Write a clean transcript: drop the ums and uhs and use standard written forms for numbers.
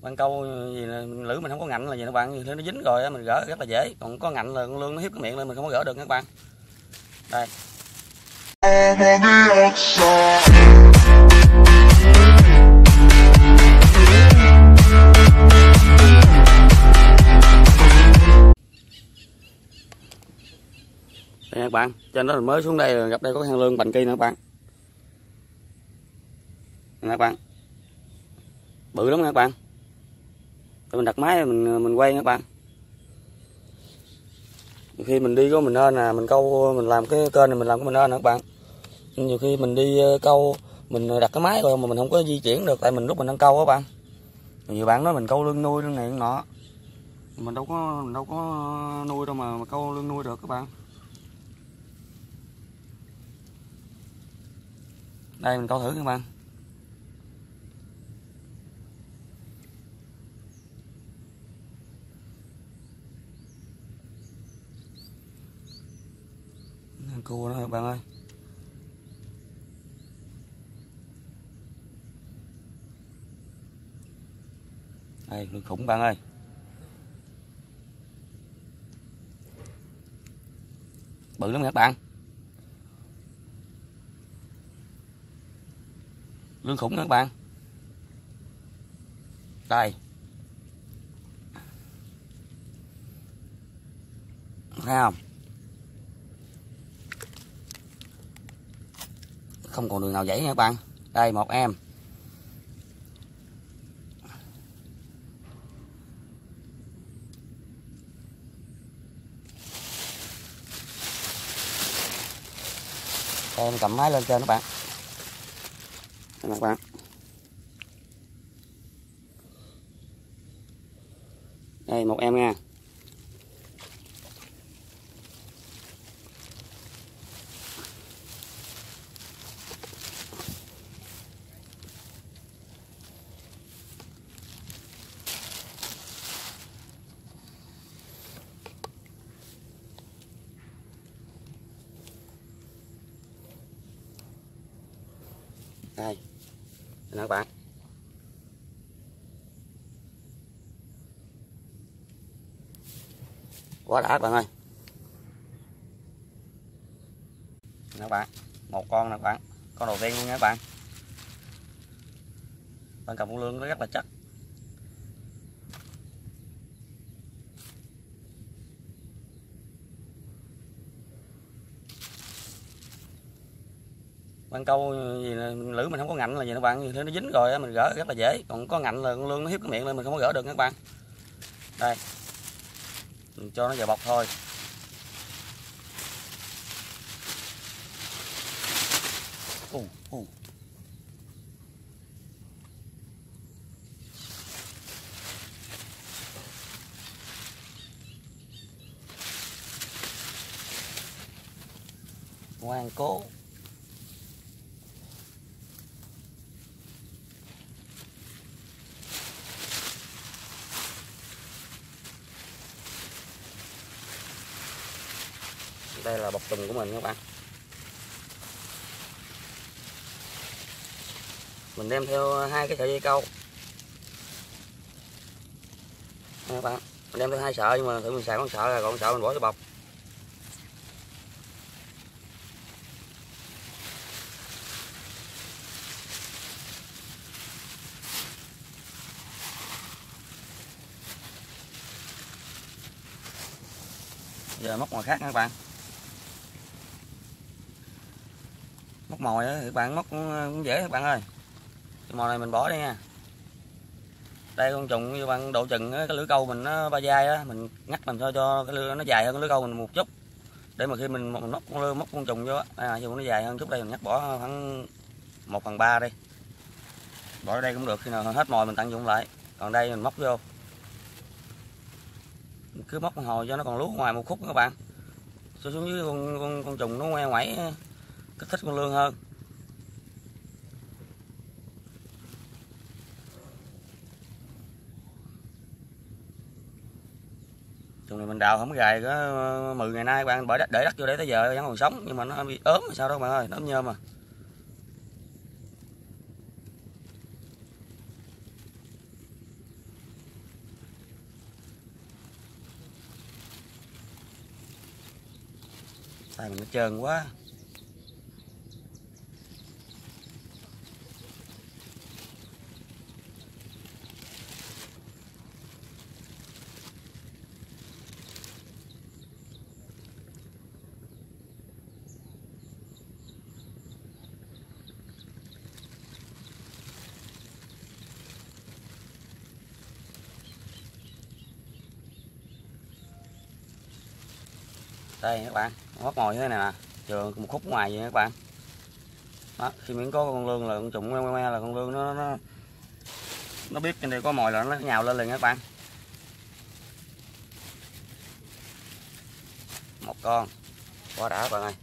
Ban câu gì lưỡi mình không có ngạnh là gì các bạn, nó dính rồi mình gỡ rất là dễ, còn có ngạnh là con lươn nó hiếp cái miệng lên mình không có gỡ được các bạn. Đây. Đây các bạn, trên đó mình mới xuống đây gặp đây có hang lươn bành kia nè các bạn. Nè các bạn. Bự lắm nha các bạn. Mình đặt máy mình quay nha các bạn. Nhiều khi mình đi có mình hên nè, mình câu mình làm cái kênh này mình làm cái mình hên nè các bạn. Nhiều khi mình đi câu mình đặt cái máy rồi mà mình không có di chuyển được tại mình lúc mình đang câu các bạn. Nhiều bạn nói mình câu lươn nuôi lươn này nọ. Mình đâu có nuôi đâu mà câu lươn nuôi được các bạn. Đây mình câu thử các bạn. Cua đó các bạn ơi. Đây lươn khủng bạn ơi. Bự lắm các bạn. Lươn khủng các bạn. Đây. Thấy không? Không còn đường nào dãy nha các bạn. Đây một em. Đây em cầm máy lên trên các bạn. Đây các bạn. Đây một em nha. Đây nè các bạn. Quá đã các bạn ơi. Nè các bạn, một con nè các bạn, con đầu tiên luôn nha các bạn. Ban cầm con lươn nó rất là chắc. Ban câu gì lưỡi mình không có ngạnh là gì các bạn, nó dính rồi mình gỡ rất là dễ, còn có ngạnh là con lươn nó hiếp cái miệng lên mình không có gỡ được các bạn. Đây. Mình cho nó vào bọc thôi. Ngoan cố. Đây là bọc tùng của mình các bạn. Mình đem theo 2 cái sợi dây câu. Các bạn, mình đem theo 2 sợi nhưng mà thử mình xài con sợi, còn sợi mình bỏ vô bọc. Giờ móc mồi khác nha các bạn. Móc mồi thì các bạn móc cũng dễ các bạn ơi. Cái mồi này mình bỏ đây nha. Đây con trùng như bạn độ chừng cái lưỡi câu mình nó ba dai á, mình ngắt làm sao cho cái lưỡi nó dài hơn cái lưỡi câu mình một chút. Để mà khi mình móc con trùng vô á, nó dài hơn chút đây mình nhắc bỏ khoảng 1/3 đi. Bỏ ở đây cũng được, khi nào hết mồi mình tận dụng lại. Còn đây mình móc vô. Mình cứ móc một hồi cho nó còn lú ngoài một khúc các bạn. Xuống dưới con trùng nó ngoe ngoẩy kích thích con lươn hơn. Trùng này mình đào không gài có 10 ngày nay các bạn, bởi để đất vô để tới giờ vẫn còn sống nhưng mà nó bị ốm sao đó các bạn ơi, nó ốm nhôm mà. Tay mình nó trơn quá. Đây các bạn, hót mồi như thế này nè, chừa một khúc ngoài vậy các bạn. Đó, khi miếng có con lươn là con trùng me là con lươn nó biết trên đây có mồi là nó nhào lên liền các bạn. Một con quá đã các bạn ơi.